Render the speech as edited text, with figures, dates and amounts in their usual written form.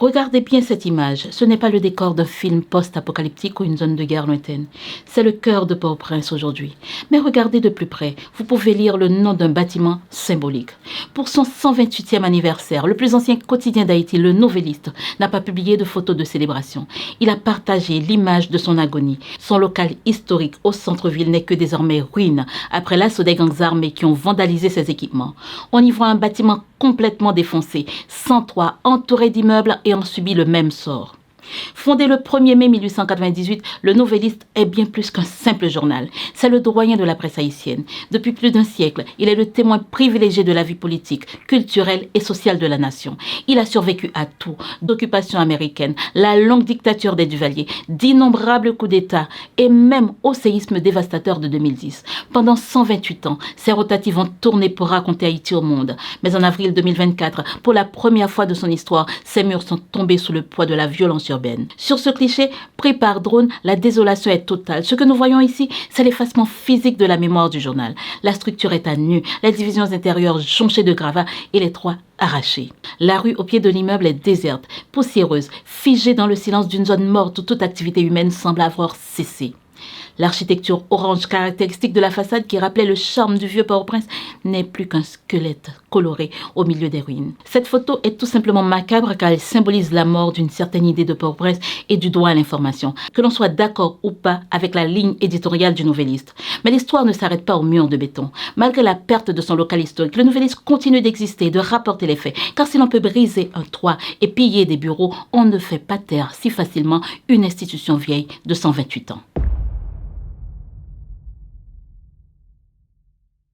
Regardez bien cette image, ce n'est pas le décor d'un film post-apocalyptique ou une zone de guerre lointaine. C'est le cœur de Port-au-Prince aujourd'hui. Mais regardez de plus près, vous pouvez lire le nom d'un bâtiment symbolique. Pour son 128e anniversaire, le plus ancien quotidien d'Haïti, le Nouvelliste, n'a pas publié de photos de célébration. Il a partagé l'image de son agonie. Son local historique au centre-ville n'est que désormais ruine, après l'assaut des gangs armés qui ont vandalisé ses équipements. On y voit un bâtiment complètement défoncé, sans toit, entouré d'immeubles et ont subi le même sort. Fondé le 1er mai 1898, le Nouvelliste est bien plus qu'un simple journal. C'est le doyen de la presse haïtienne. Depuis plus d'un siècle, il est le témoin privilégié de la vie politique, culturelle et sociale de la nation. Il a survécu à tout, d'occupation américaine, la longue dictature des Duvalier, d'innombrables coups d'État et même au séisme dévastateur de 2010. Pendant 128 ans, ses rotatives ont tourné pour raconter Haïti au monde. Mais en avril 2024, pour la première fois de son histoire, ses murs sont tombés sous le poids de la violence urbaine. Sur ce cliché, pris par drone, la désolation est totale. Ce que nous voyons ici, c'est l'effacement physique de la mémoire du journal. La structure est à nu, les divisions intérieures jonchées de gravats et les toits arrachés. La rue au pied de l'immeuble est déserte, poussiéreuse, figée dans le silence d'une zone morte où toute activité humaine semble avoir cessé. L'architecture orange caractéristique de la façade qui rappelait le charme du vieux Port-au-Prince n'est plus qu'un squelette coloré au milieu des ruines. Cette photo est tout simplement macabre car elle symbolise la mort d'une certaine idée de Port-au-Prince et du droit à l'information, que l'on soit d'accord ou pas avec la ligne éditoriale du Nouvelliste. Mais l'histoire ne s'arrête pas au mur de béton. Malgré la perte de son local historique, le Nouvelliste continue d'exister et de rapporter les faits, car si l'on peut briser un toit et piller des bureaux, on ne fait pas taire si facilement une institution vieille de 128 ans.